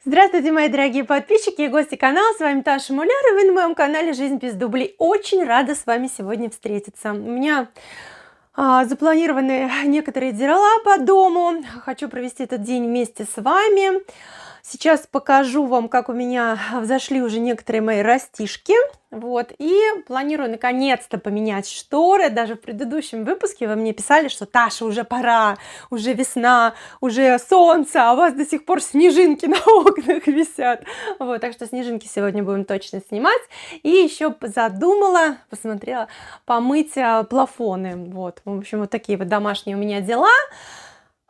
Здравствуйте, мои дорогие подписчики и гости канала, с вами Таша Муляр, и вы на моем канале «Жизнь без дублей». Очень рада с вами сегодня встретиться. У меня запланированы некоторые дела по дому, хочу провести этот день вместе с вами. Сейчас покажу вам, как у меня взошли уже некоторые мои растишки. Вот, и планирую наконец-то поменять шторы. Даже в предыдущем выпуске вы мне писали, что Таша, уже пора, уже весна, уже солнце, а у вас до сих пор снежинки на окнах висят. Вот, так что снежинки сегодня будем точно снимать. И еще задумала, посмотрела, помыть плафоны. Вот, в общем, вот такие вот домашние у меня дела.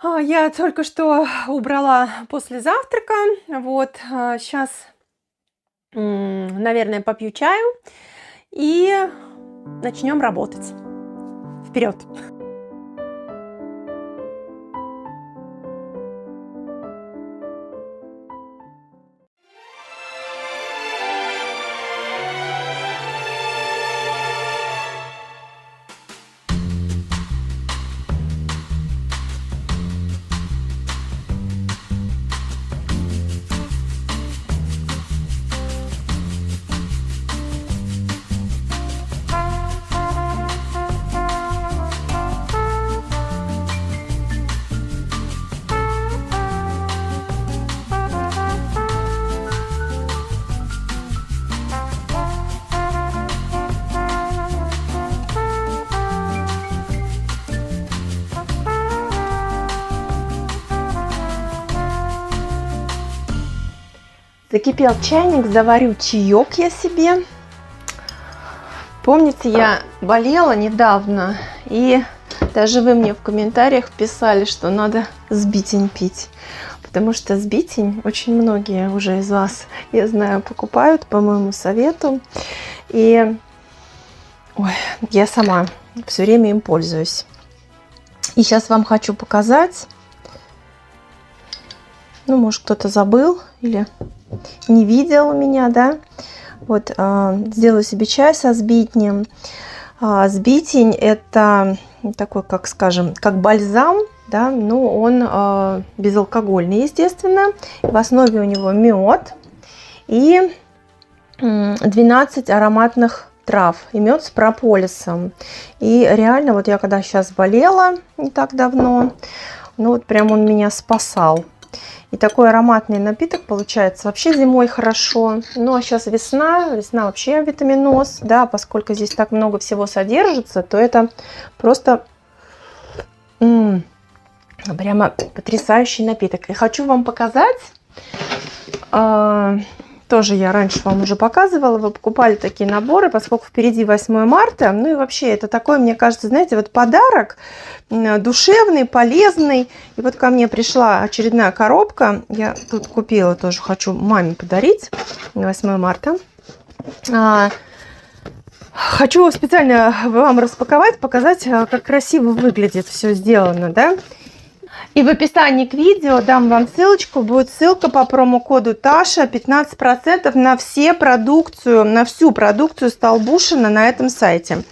Я только что убрала после завтрака. Вот, сейчас, наверное, попью чаю и начнем работать. Вперед! Закипел чайник, заварю чаек я себе. Помните, я болела недавно, и даже вы мне в комментариях писали, что надо сбитень пить. Потому что сбитень очень многие уже из вас, я знаю, покупают по моему совету. И я сама все время им пользуюсь. И сейчас вам хочу показать. Ну, может, кто-то забыл или не видел меня, да? Вот, сделаю себе чай со сбитнем. Сбитень это такой, как скажем, как бальзам, да, но он безалкогольный, естественно. В основе у него мед и 12 ароматных трав, и мед с прополисом. И реально, вот я когда сейчас болела не так давно, ну вот прям он меня спасал. И такой ароматный напиток получается вообще зимой хорошо. Ну а сейчас весна вообще витаминоз, да, поскольку здесь так много всего содержится, то это просто прямо потрясающий напиток. И хочу вам показать, тоже я раньше вам уже показывала, вы покупали такие наборы, поскольку впереди 8 марта, ну и вообще это такой, мне кажется, знаете, вот подарок душевный, полезный. И вот ко мне пришла очередная коробка, я тут купила, тоже хочу маме подарить на 8 марта. Хочу специально вам распаковать, показать, как красиво выглядит все сделано, да. И в описании к видео дам вам ссылочку, будет ссылка по промокоду Таша, 15% на всю продукцию Столбушина на этом сайте.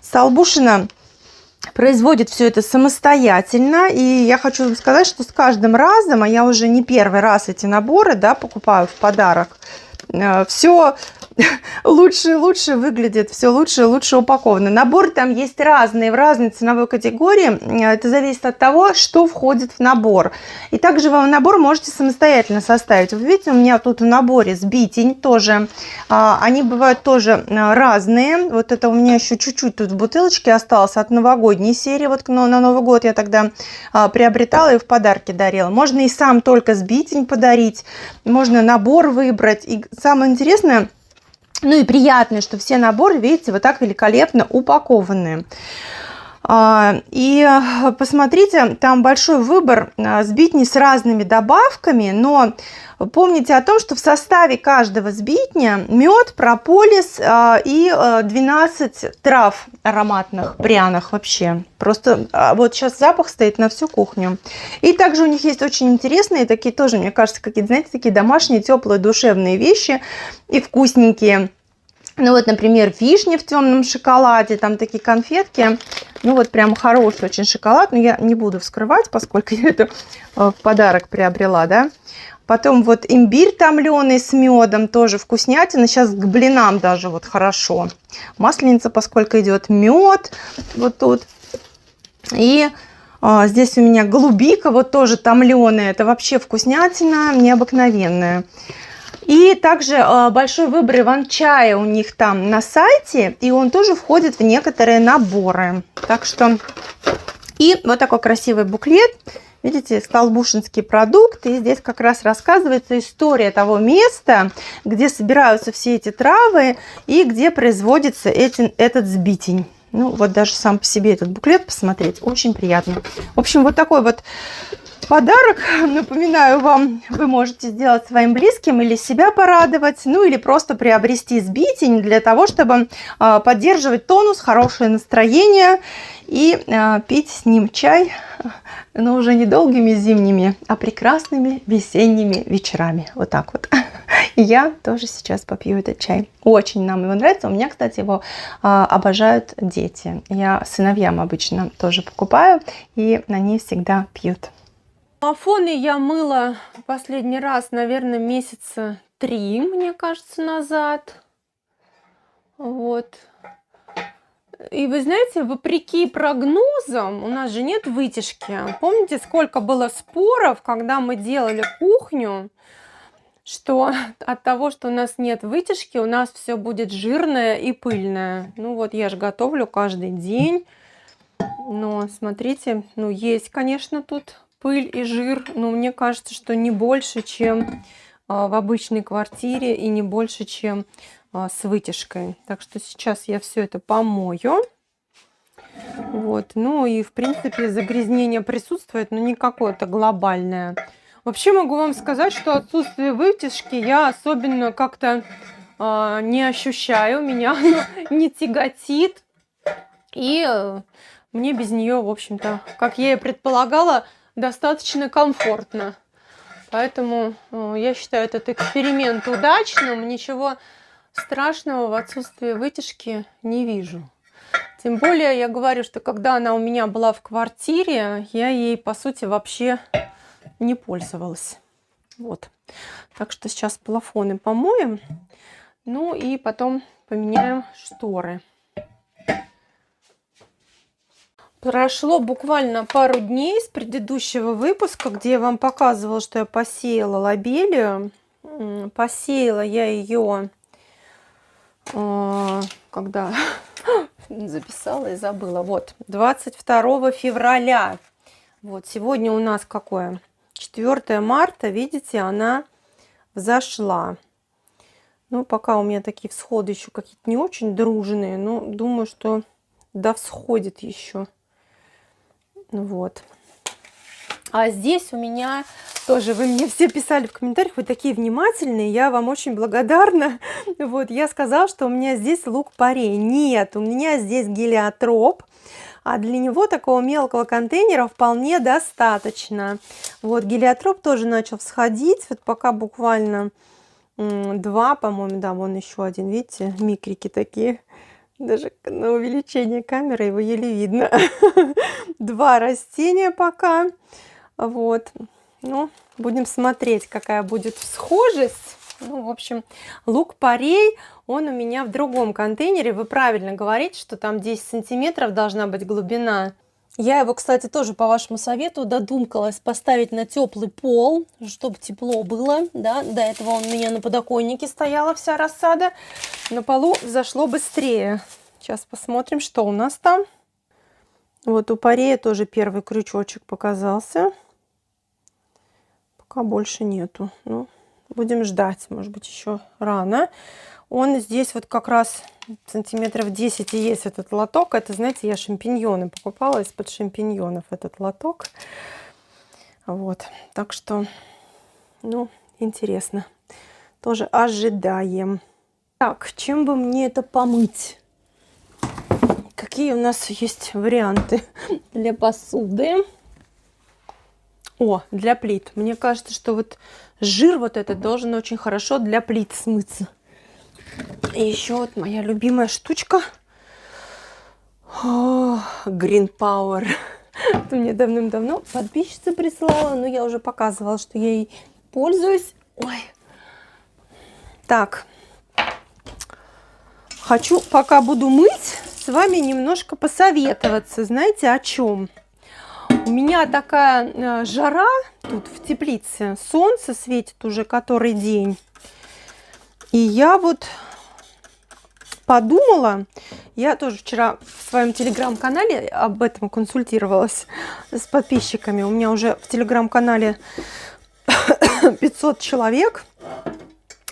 Столбушина производит все это самостоятельно, и я хочу вам сказать, что с каждым разом, а я уже не первый раз эти наборы, да, покупаю в подарок, все лучше и лучше выглядит, все лучше и лучше упаковано. Наборы там есть разные, в разной ценовой категории. Это зависит от того, что входит в набор. И также вы набор можете самостоятельно составить. Вы видите, у меня тут в наборе сбитень тоже. Они бывают тоже разные. Вот это у меня еще чуть-чуть тут в бутылочке осталось от новогодней серии. Вот на Новый год я тогда приобретала и в подарки дарила. Можно и сам только сбитень подарить. Можно набор выбрать. И самое интересное, ну и приятно, что все наборы, видите, вот так великолепно упакованы. И посмотрите, там большой выбор сбитней с разными добавками, но помните о том, что в составе каждого сбитня мед, прополис и 12 трав ароматных, пряных вообще. Просто вот сейчас запах стоит на всю кухню. И также у них есть очень интересные, такие тоже, мне кажется, какие-то, знаете, такие домашние, теплые, душевные вещи и вкусненькие. Ну вот, например, вишни в темном шоколаде, там такие конфетки. Ну вот прям хороший очень шоколад, но я не буду вскрывать, поскольку я это в подарок приобрела, да. Потом вот имбирь томленый с медом, тоже вкуснятина. Сейчас к блинам даже вот хорошо. Масленица, поскольку идет мед вот тут. И здесь у меня голубика, вот тоже томленая. Это вообще вкуснятина необыкновенная. И также большой выбор иван-чая у них там на сайте. И он тоже входит в некоторые наборы. Так что... И вот такой красивый буклет. Видите, столбушинский продукт. И здесь как раз рассказывается история того места, где собираются все эти травы и где производится этот сбитень. Ну, вот даже сам по себе этот буклет посмотреть очень приятно. В общем, вот такой вот подарок, напоминаю вам, вы можете сделать своим близким или себя порадовать, ну или просто приобрести сбитень для того, чтобы поддерживать тонус, хорошее настроение и пить с ним чай, но уже не долгими зимними, а прекрасными весенними вечерами. Вот так вот. И я тоже сейчас попью этот чай. Очень нам его нравится. У меня, кстати, его обожают дети. Я сыновьям обычно тоже покупаю, и они всегда пьют. Мафоны я мыла последний раз, наверное, месяца 3, мне кажется, назад. Вот. И вы знаете, вопреки прогнозам, у нас же нет вытяжки. Помните, сколько было споров, когда мы делали кухню, что от того, что у нас нет вытяжки, у нас все будет жирное и пыльное. Ну вот, я же готовлю каждый день. Но смотрите, ну есть, конечно, тут пыль и жир, но мне кажется, что не больше, чем в обычной квартире, и не больше, чем с вытяжкой. Так что сейчас я все это помою. Вот. Ну и в принципе загрязнение присутствует, но не какое-то глобальное. Вообще могу вам сказать, что отсутствие вытяжки я особенно как-то не ощущаю. Меня оно не тяготит. И мне без нее, в общем-то, как я и предполагала, достаточно комфортно. Поэтому я считаю этот эксперимент удачным. Ничего страшного в отсутствии вытяжки не вижу. Тем более я говорю, что когда она у меня была в квартире, я ей, по сути, вообще не пользовалась. Вот. Так что сейчас плафоны помоем. Ну и потом поменяем шторы. Прошло буквально пару дней с предыдущего выпуска, где я вам показывала, что я посеяла лобелию. Посеяла я ее, когда записала и забыла. Вот, 22 февраля. Вот, сегодня у нас какое? 4 марта, видите, она взошла. Ну, пока у меня такие всходы еще какие-то не очень дружные, но думаю, что да всходит еще. Вот. А здесь у меня тоже, вы мне все писали в комментариях, вы такие внимательные, я вам очень благодарна. Вот, я сказала, что у меня здесь лук-порей. Нет, у меня здесь гелиотроп, а для него такого мелкого контейнера вполне достаточно. Вот, гелиотроп тоже начал всходить, вот пока буквально 2, по-моему, да, вон еще один, видите, микрики такие. Даже на увеличение камеры его еле видно. 2 растения пока. Вот. Ну, будем смотреть, какая будет схожесть. Ну, в общем, лук-порей, он у меня в другом контейнере. Вы правильно говорите, что там 10 сантиметров должна быть глубина. Я его, кстати, тоже по вашему совету додумкалась поставить на теплый пол, чтобы тепло было. Да? До этого он у меня на подоконнике стояла вся рассада. На полу взошло быстрее. Сейчас посмотрим, что у нас там. Вот у парея тоже первый крючочек показался. Пока больше нету. Ну, будем ждать. Может быть, еще рано. Он здесь вот как раз сантиметров 10 и есть этот лоток. Это, знаете, я шампиньоны покупала из-под шампиньонов этот лоток. Вот. Так что, ну, интересно. Тоже ожидаем. Так, чем бы мне это помыть? Какие у нас есть варианты для посуды? О, для плит. Мне кажется, что вот жир вот этот должен очень хорошо для плит смыться. И еще вот моя любимая штучка. Green Power. Это мне давным-давно подписчица прислала, но я уже показывала, что я ей пользуюсь. Ой. Так. Хочу, пока буду мыть, с вами немножко посоветоваться. Знаете, о чем? У меня такая жара тут в теплице. Солнце светит уже который день. И я вот подумала, я тоже вчера в своем телеграм-канале об этом консультировалась с подписчиками. У меня уже в телеграм-канале 500 человек.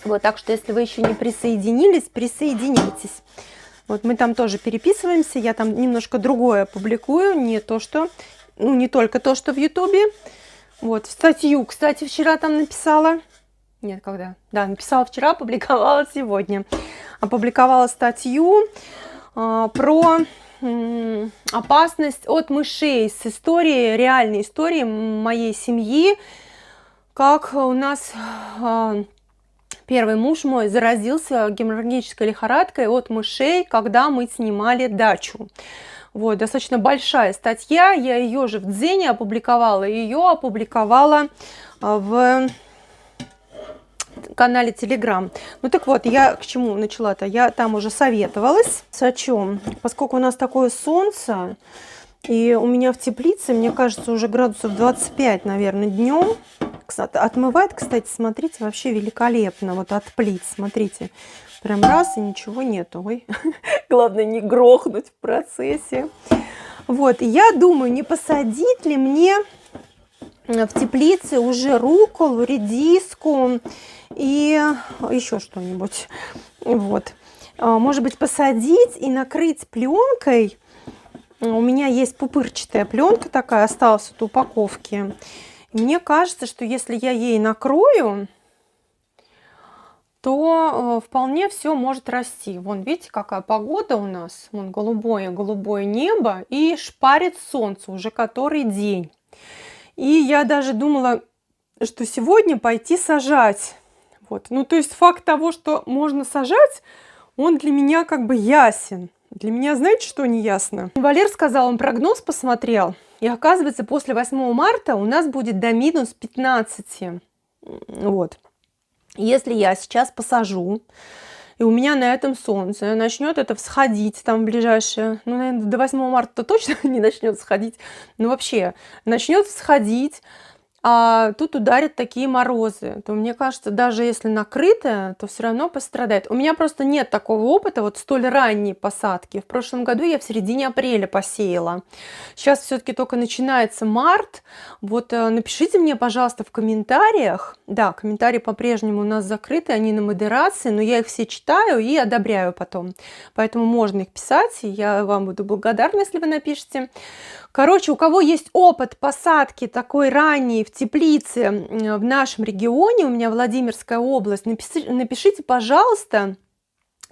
Вот, так что, если вы еще не присоединились, присоединяйтесь. Вот мы там тоже переписываемся, я там немножко другое публикую, не то, что, ну, не только то, что в Ютубе. Вот, статью, кстати, вчера там написала. Нет, когда? Да, написала вчера, опубликовала сегодня. Опубликовала статью про опасность от мышей с историей, реальной историей моей семьи, как у нас первый муж мой заразился геморрагической лихорадкой от мышей, когда мы снимали дачу. Вот, достаточно большая статья, я ее же в Дзене опубликовала, ее опубликовала в канале Telegram. Ну так вот, я к чему начала-то? Я там уже советовалась. О чем? Поскольку у нас такое солнце, и у меня в теплице, мне кажется, уже градусов 25, наверное, днем. Отмывает, кстати, смотрите, вообще великолепно. Вот от плит, смотрите. Прям раз, и ничего нету. Ой. Главное не грохнуть в процессе. Вот, и я думаю, не посадить ли мне в теплице уже рукколу, редиску и еще что-нибудь. Вот. Может быть, посадить и накрыть пленкой. У меня есть пупырчатая пленка такая, осталась от упаковки. И мне кажется, что если я ей накрою, то вполне все может расти. Вон, видите, какая погода у нас. Вон голубое небо и шпарит солнце уже который день. И я даже думала, что сегодня пойти сажать. Вот. Ну, то есть факт того, что можно сажать, он для меня как бы ясен. Для меня, знаете, что не ясно? Валер сказал, он прогноз посмотрел. И оказывается, после 8 марта у нас будет до минус 15. Вот. Если я сейчас посажу, и у меня на этом солнце начнет это всходить там в ближайшее, ну, наверное, до 8 марта точно не начнет всходить, но вообще начнет всходить, а тут ударят такие морозы, то мне кажется, даже если накрытое, то все равно пострадает. У меня просто нет такого опыта вот столь ранней посадки. В прошлом году я в середине апреля посеяла. Сейчас все-таки только начинается март. Вот напишите мне, пожалуйста, в комментариях. Да, комментарии по-прежнему у нас закрыты, они на модерации, но я их все читаю и одобряю потом. Поэтому можно их писать, и я вам буду благодарна, если вы напишите. Короче, у кого есть опыт посадки такой ранней в теплице в нашем регионе, у меня Владимирская область, напишите, пожалуйста,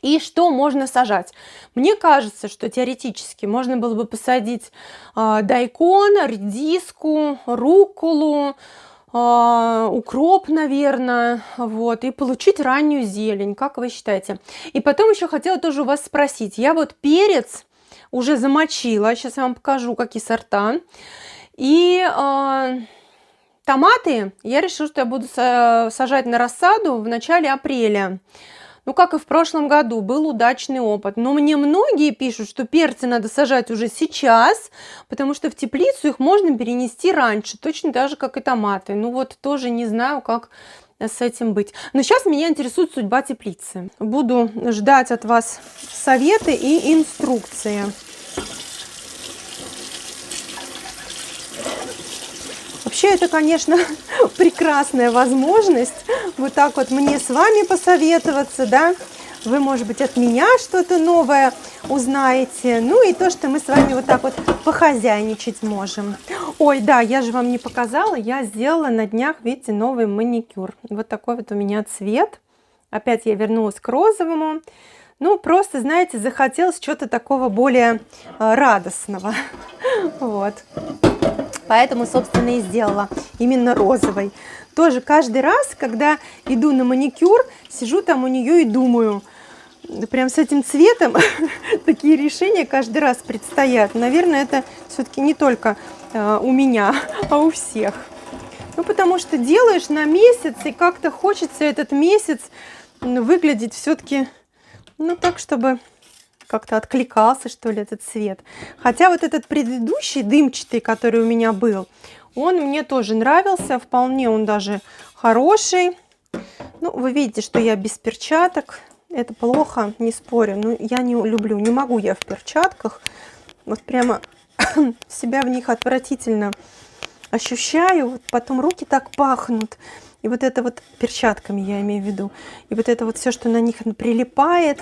и что можно сажать. Мне кажется, что теоретически можно было бы посадить дайкон, редиску, рукколу, укроп, наверное, вот, и получить раннюю зелень, как вы считаете? И потом еще хотела тоже у вас спросить, я вот перец уже замочила, сейчас я вам покажу, какие сорта, и томаты я решила, что я буду сажать на рассаду в начале апреля. Ну, как и в прошлом году, был удачный опыт. Но мне многие пишут, что перцы надо сажать уже сейчас, потому что в теплицу их можно перенести раньше, точно так же, как и томаты. Ну вот тоже не знаю, как с этим быть. Но сейчас меня интересует судьба теплицы. Буду ждать от вас советы и инструкции. Вообще, это, конечно, прекрасная возможность вот так вот мне с вами посоветоваться, да. Вы, может быть, от меня что-то новое узнаете. Ну и то, что мы с вами вот так вот похозяйничать можем. Ой, да, я же вам не показала. Я сделала на днях, видите, новый маникюр. Вот такой вот у меня цвет. Опять я вернулась к розовому. Ну, просто, знаете, захотелось чего-то такого более радостного. Вот. Поэтому, собственно, и сделала именно розовый. Тоже каждый раз, когда иду на маникюр, сижу там у нее и думаю, прям с этим цветом такие решения каждый раз предстоят. Наверное, это все-таки не только у меня, а у всех. Ну, потому что делаешь на месяц, и как-то хочется этот месяц выглядеть все-таки, ну, так, чтобы как-то откликался, что ли, этот цвет. Хотя вот этот предыдущий дымчатый, который у меня был, он мне тоже нравился, вполне он даже хороший. Ну, вы видите, что я без перчаток. Это плохо, не спорю. Но я не люблю, не могу я в перчатках. Вот прямо себя в них отвратительно ощущаю. Вот потом руки так пахнут. И вот это вот перчатками я имею в виду. И вот это вот все, что на них прилипает.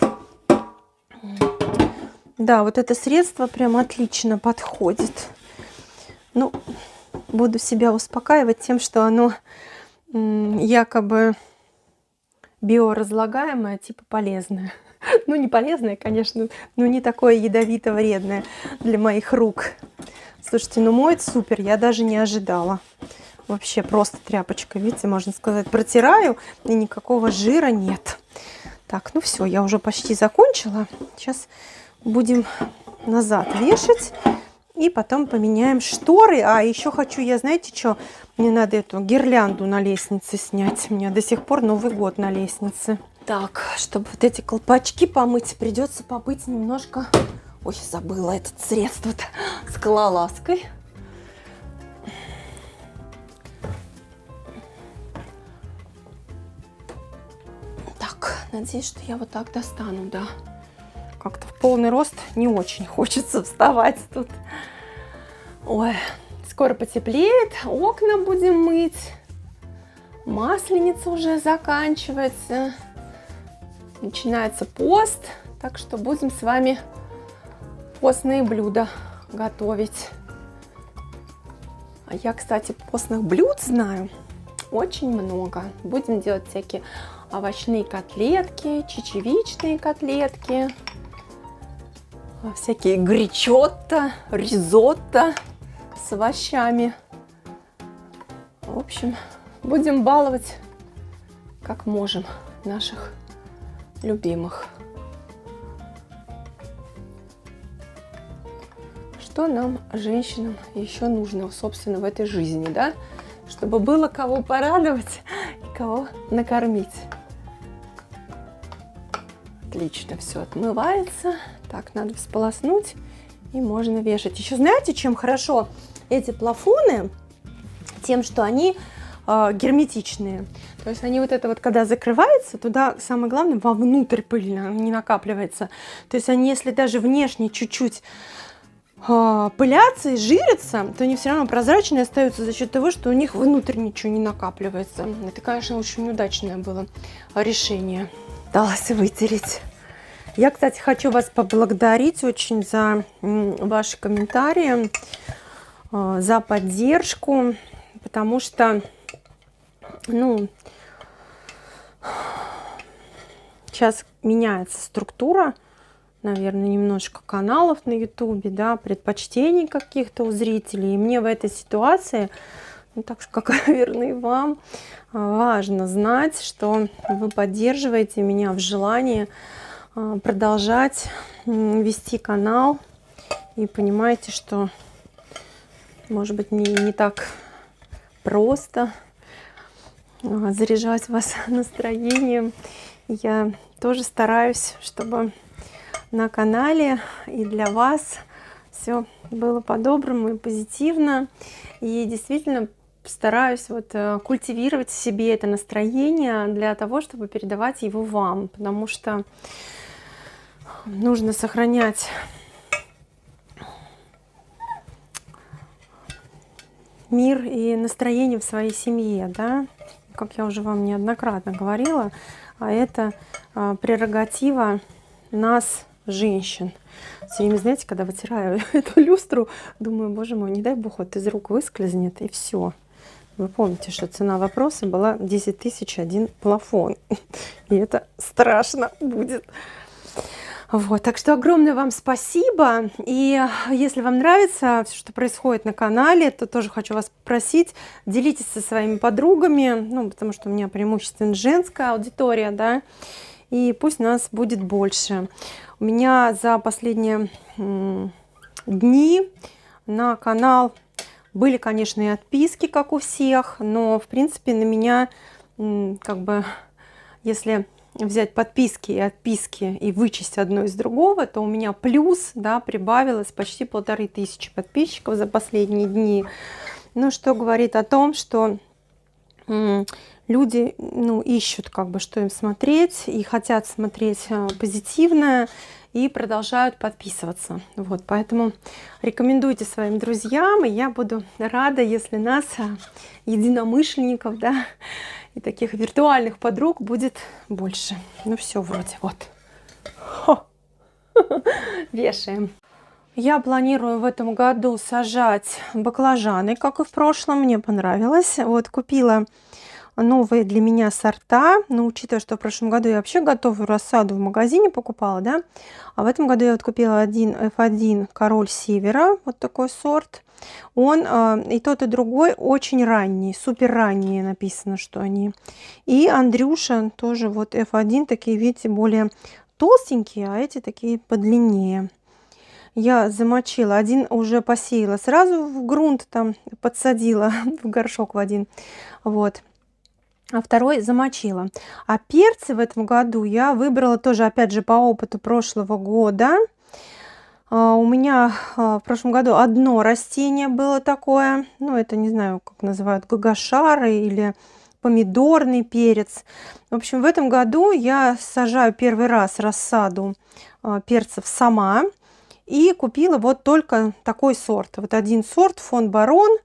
Да, вот это средство прям отлично подходит. Ну, буду себя успокаивать тем, что оно якобы биоразлагаемое, типа полезное. Ну, не полезное, конечно, но не такое ядовито-вредное для моих рук. Слушайте, ну моет супер, я даже не ожидала. Вообще просто тряпочка, видите, можно сказать, протираю, и никакого жира нет. Так, ну все, я уже почти закончила. Сейчас будем назад вешать. И потом поменяем шторы. А еще хочу я, знаете что, мне надо эту гирлянду на лестнице снять. У меня до сих пор Новый год на лестнице. Так, чтобы вот эти колпачки помыть, придется побыть немножко... Ой, забыла это средство-то. Скалолазкой. Так, надеюсь, что я вот так достану, да. Как-то в полный рост не очень хочется вставать тут. Ой, скоро потеплеет, окна будем мыть. Масленица уже заканчивается. Начинается пост, так что будем с вами постные блюда готовить. А я, кстати, постных блюд знаю очень много. Будем делать всякие овощные котлетки, чечевичные котлетки, всякие гречотто, ризотто с овощами. В общем, будем баловать как можем наших любимых. Что нам, женщинам, еще нужно, собственно, в этой жизни, да? Чтобы было кого порадовать и кого накормить. Отлично, все отмывается. Так, надо всполоснуть, и можно вешать. Еще знаете, чем хорошо эти плафоны? Тем, что они герметичные. То есть они вот это вот, когда закрывается, туда самое главное, вовнутрь пыль не накапливается. То есть они, если даже внешне чуть-чуть пылятся и жирятся, то они все равно прозрачные остаются за счет того, что у них внутрь ничего не накапливается. Это, конечно, очень удачное было решение. Далось вытереть. Я, кстати, хочу вас поблагодарить очень за ваши комментарии, за поддержку, потому что, ну, сейчас меняется структура, наверное, немножко каналов на ютубе, да, предпочтений каких-то у зрителей. И мне в этой ситуации, ну, так же, как, наверное, и вам, важно знать, что вы поддерживаете меня в желании продолжать вести канал. И понимаете, что, может быть, не так просто заряжать вас настроением. Я тоже стараюсь, чтобы на канале и для вас все было по-доброму и позитивно. И действительно стараюсь вот культивировать в себе это настроение для того, чтобы передавать его вам, потому что нужно сохранять мир и настроение в своей семье, да, как я уже вам неоднократно говорила, а это прерогатива нас, женщин. Все время, знаете, когда вытираю эту люстру, думаю, боже мой, не дай бог, вот из рук выскользнет, и все. Вы помните, что цена вопроса была 10 тысяч один плафон. И это страшно будет. Вот, так что огромное вам спасибо. И если вам нравится все, что происходит на канале, то тоже хочу вас попросить, делитесь со своими подругами, ну, потому что у меня преимущественно женская аудитория, да, и пусть нас будет больше. У меня за последние дни на канал Были, конечно, и отписки, как у всех, но, в принципе, на меня, как бы, если взять подписки и отписки и вычесть одно из другого, то у меня плюс, да, прибавилось почти 1500 подписчиков за последние дни. Ну, что говорит о том, что люди, ну, ищут, как бы, что им смотреть, и хотят смотреть позитивное, и продолжают подписываться. Вот, поэтому рекомендуйте своим друзьям, и я буду рада, если нас, единомышленников, да, и таких виртуальных подруг будет больше. Ну все, вроде, вот. Хо. Вешаем. Я планирую в этом году сажать баклажаны, как и в прошлом. Мне понравилось. Вот купила новые для меня сорта, но учитывая, что в прошлом году я вообще готовую рассаду в магазине покупала, да, а в этом году я вот купила один F1 Король Севера, вот такой сорт. Он и тот, и другой очень ранний, супер ранние написано, что они. И Андрюша тоже вот F1, такие, видите, более толстенькие, а эти такие подлиннее. Я замочила, один уже посеяла, сразу в грунт там подсадила, в горшок в один, вот. А второй замочила. А перцы в этом году я выбрала тоже, опять же, по опыту прошлого года. У меня в прошлом году одно растение было такое, ну, это не знаю, как называют, гагашары или помидорный перец. В общем, в этом году я сажаю первый раз рассаду перцев сама и купила вот только такой сорт. Вот один сорт, фон Барон,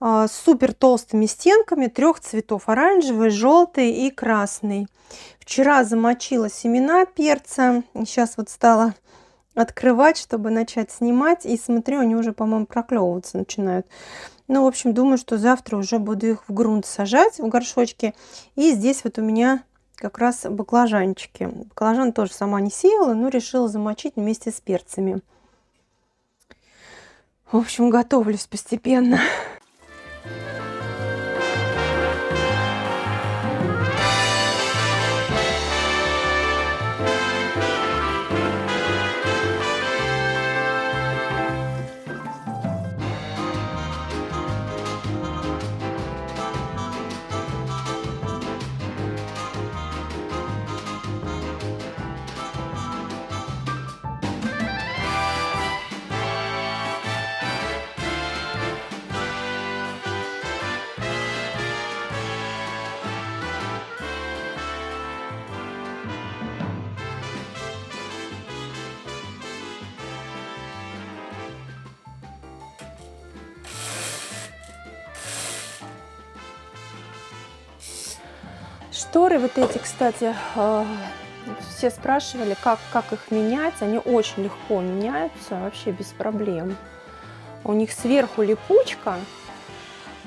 с супер толстыми стенками, 3 цветов: оранжевый, желтый и красный. Вчера замочила семена перца, сейчас вот стала открывать, чтобы начать снимать, и смотрю, они уже, по-моему, проклевываться начинают. Ну, в общем, думаю, что завтра уже буду их в грунт сажать, в горшочки. И здесь вот у меня как раз баклажанчики. Баклажан тоже сама не сеяла, но решила замочить вместе с перцами. В общем, готовлюсь постепенно. Шторы вот эти, кстати, все спрашивали, как их менять. Они очень легко меняются, вообще без проблем. У них сверху липучка,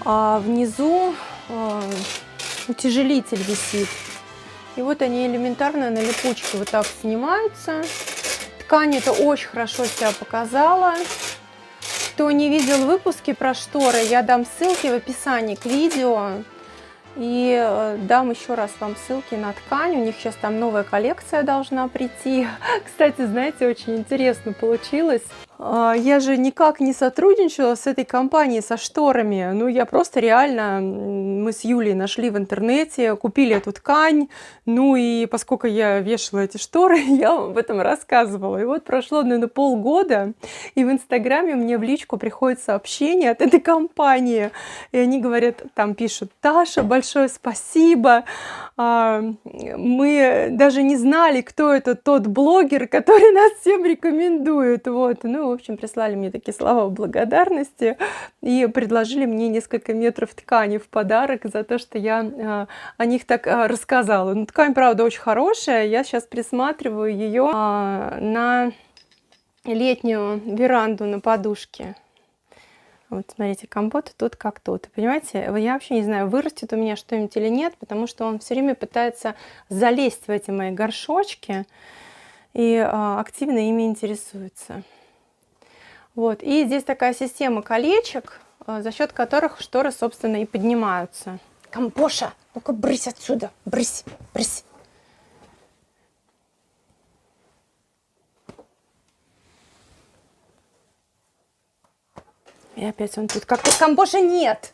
а внизу утяжелитель висит. И вот они элементарно на липучке вот так снимаются. Ткань это очень хорошо себя показала. Кто не видел выпуски про шторы, я дам ссылки в описании к видео. И дам еще раз вам ссылки на ткань. У них сейчас там новая коллекция должна прийти. Кстати, знаете, очень интересно получилось. Я же никак не сотрудничала с этой компанией, со шторами. Ну, я просто реально, мы с Юлей нашли в интернете, купили эту ткань. Ну, и поскольку я вешала эти шторы, я вам об этом рассказывала. И вот прошло, наверное, полгода, и в Инстаграме мне в личку приходит сообщение от этой компании. И они говорят, там пишут: Таша, большое спасибо. Мы даже не знали, кто это тот блогер, который нас всем рекомендует. Вот. Ну, в общем, прислали мне такие слова благодарности и предложили мне несколько метров ткани в подарок за то, что я о них так рассказала. Ну, ткань, правда, очень хорошая. Я сейчас присматриваю ее на летнюю веранду на подушке. Вот, смотрите, компот тут как тут. Понимаете, я вообще не знаю, вырастет у меня что-нибудь или нет, потому что он все время пытается залезть в эти мои горшочки и активно ими интересуется. Вот, и здесь такая система колечек, за счет которых шторы, собственно, и поднимаются. Компоша, ну-ка, брысь отсюда, брысь, брысь. И опять он тут. Как-то камбоша нет.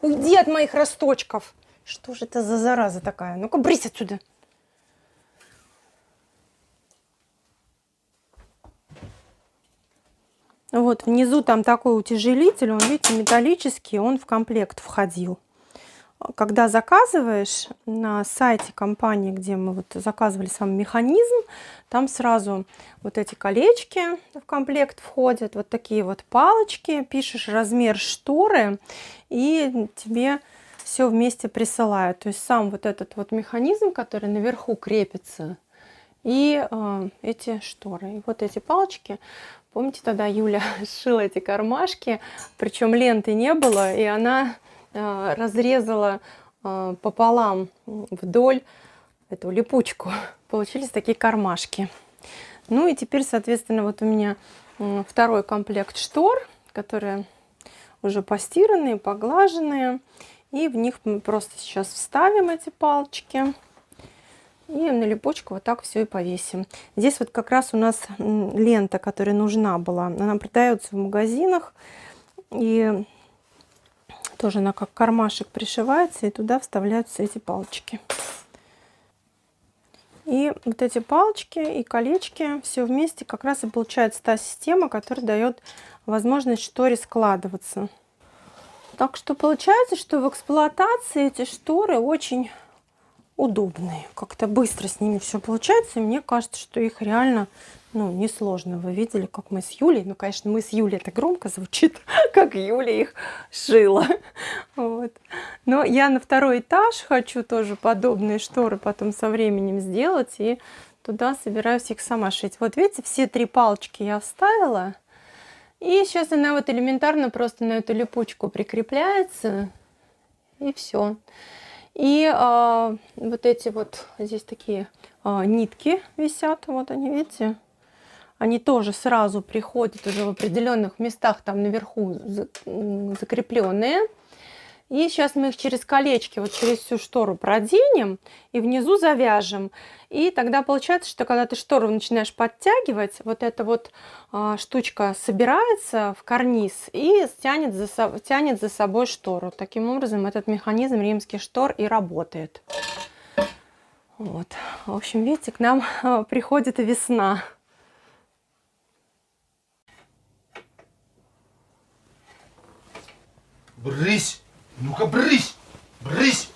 Уйди от моих росточков. Что же это за зараза такая? Ну-ка, брысь отсюда. Вот внизу там такой утяжелитель, он, видите, металлический, он в комплект входил. Когда заказываешь на сайте компании, где мы вот заказывали сам механизм, там сразу вот эти колечки в комплект входят, вот такие вот палочки, пишешь размер шторы, и тебе все вместе присылают. То есть сам вот этот вот механизм, который наверху крепится, и эти шторы. И вот эти палочки. Помните, тогда Юля сшила эти кармашки, причем ленты не было, и она разрезала пополам вдоль эту липучку. Получились такие кармашки. Ну и теперь, соответственно, вот у меня второй комплект штор, которые уже постиранные, поглаженные. И в них мы просто сейчас вставим эти палочки. И на липучку вот так все и повесим. Здесь вот как раз у нас лента, которая нужна была. Она продается в магазинах. И тоже она как кармашек пришивается. И туда вставляются эти палочки. И вот эти палочки и колечки все вместе как раз и получается та система, которая дает возможность шторе складываться. Так что получается, что в эксплуатации эти шторы очень удобные. Как-то быстро с ними все получается. И мне кажется, что их реально несложно. Вы видели, как мы с Юлей, конечно, мы с Юлей, это громко звучит, как Юля их шила. Вот. Но я на второй этаж хочу тоже подобные шторы потом со временем сделать. И туда собираюсь их сама шить. Вот видите, все 3 палочки я вставила. И сейчас она вот элементарно просто на эту липучку прикрепляется. И все. И вот эти вот здесь такие нитки висят. Вот они, видите? Они тоже сразу приходят уже в определенных местах там наверху закрепленные. И сейчас мы их через колечки, вот через всю штору проденем и внизу завяжем. И тогда получается, что когда ты штору начинаешь подтягивать, вот эта вот штучка собирается в карниз и тянет за собой штору. Таким образом, этот механизм римских штор и работает. Вот. В общем, видите, к нам приходит весна. Брысь! Ну-ка, брысь! Брысь!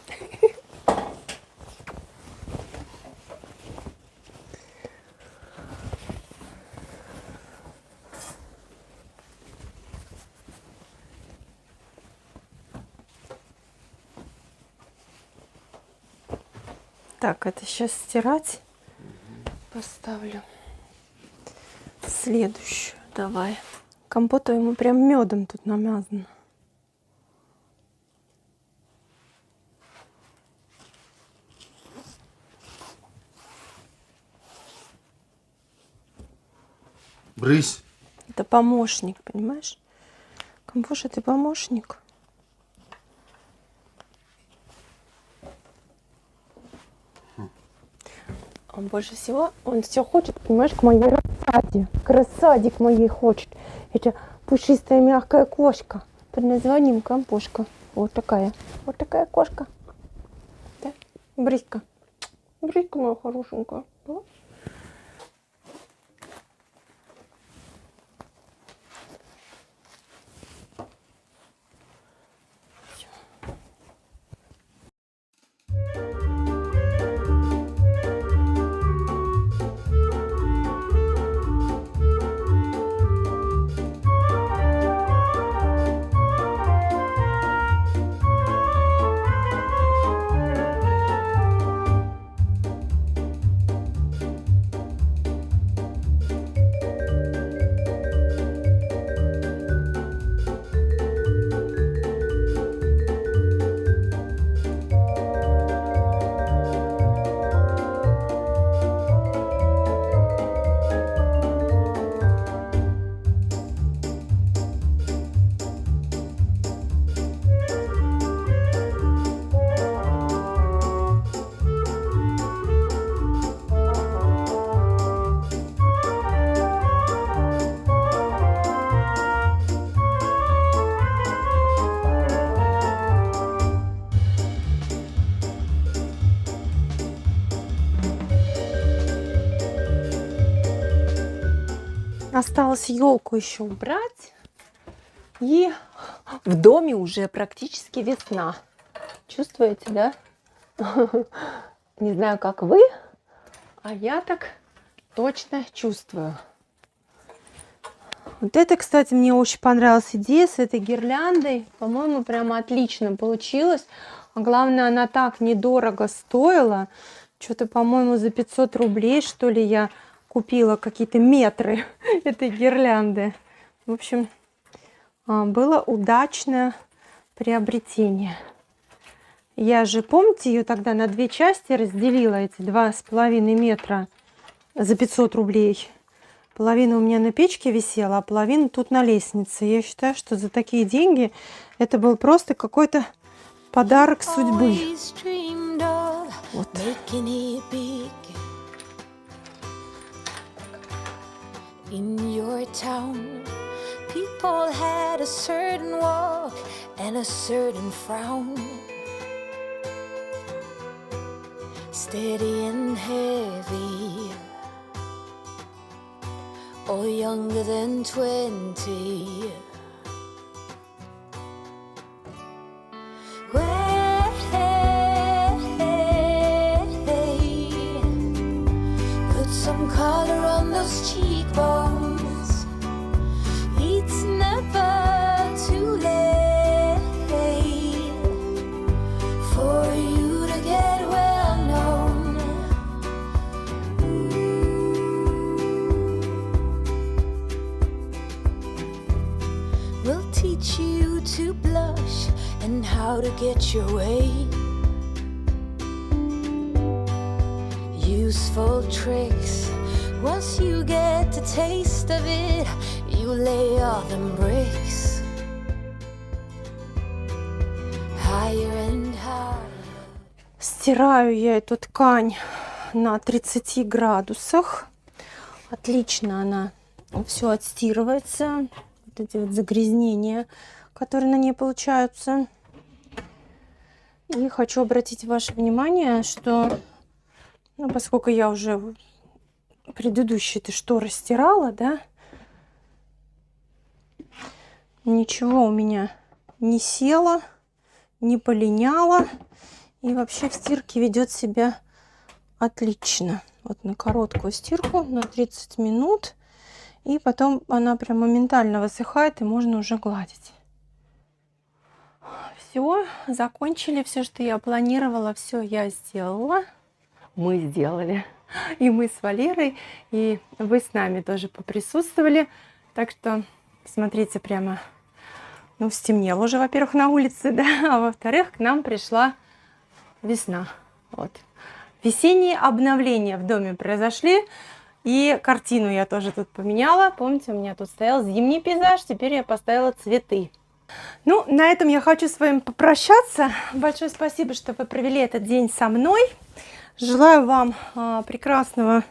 Так, это сейчас стирать. Поставлю следующую. Давай. Компоту ему прям медом тут намазано. Брысь! Это помощник, понимаешь? Компош — это помощник. Он больше всего, он все хочет, понимаешь, к моей рассаде. К рассаде к моей хочет. Это пушистая мягкая кошка под названием Компошка. Вот такая кошка. Да? Брыська. Брыська моя хорошенькая. Да? Осталось елку еще убрать. И в доме уже практически весна. Чувствуете, да? Не знаю, как вы, а я так точно чувствую. Вот это, кстати, мне очень понравилась идея с этой гирляндой. По-моему, прямо отлично получилось. А главное, она так недорого стоила. Что-то, по-моему, за 500 рублей, что ли, я купила какие-то метры этой гирлянды. В общем, было удачное приобретение. Я же, помните, ее тогда на 2 части разделила, эти 2,5 метра за 500 рублей. Половина у меня на печке висела, а половина тут на лестнице. Я считаю, что за такие деньги это был просто какой-то подарок судьбы. Вот. In your town, people had a certain walk and a certain frown. Steady and heavy, or younger than 20. Put some color on those cheekbones. It's never too late for you to get well known. We'll teach you to blush and how to get your way. Useful tricks. Once you get the taste of it, you lay all them bricks higher and higher. Стираю я эту ткань на 30 градусах. Отлично она все отстирывается. Вот эти вот загрязнения, которые на ней получаются. И хочу обратить ваше внимание, что, ну, поскольку я уже предыдущие-то шторы стирала, да, ничего у меня не село, не полиняло. И вообще в стирке ведет себя отлично. Вот на короткую стирку, на 30 минут. И потом она прям моментально высыхает, и можно уже гладить. Все, закончили. Все, что я планировала, все я сделала. Мы сделали. И мы с Валерой, и вы с нами тоже поприсутствовали. Так что, смотрите, прямо, ну, стемнело уже, во-первых, на улице, да, а во-вторых, к нам пришла весна. Вот. Весенние обновления в доме произошли, и картину я тоже тут поменяла. Помните, у меня тут стоял зимний пейзаж, теперь я поставила цветы. Ну, на этом я хочу с вами попрощаться. Большое спасибо, что вы провели этот день со мной. Желаю вам прекрасного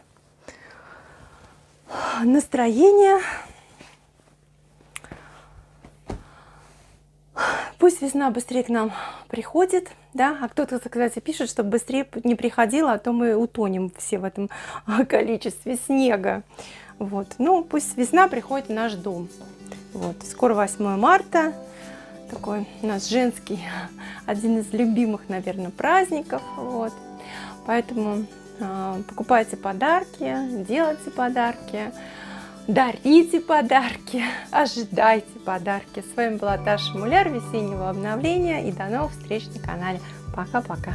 настроения. Пусть весна быстрее к нам приходит, да, а кто-то, кстати, пишет, чтобы быстрее не приходила, а то мы утонем все в этом количестве снега. Вот. Ну, пусть весна приходит в наш дом. Вот. Скоро 8 марта, такой у нас женский, один из любимых, наверное, праздников. Вот. Поэтому покупайте подарки, делайте подарки, дарите подарки, ожидайте подарки. С вами была Таша Муляр, весеннего обновления, и до новых встреч на канале. Пока-пока.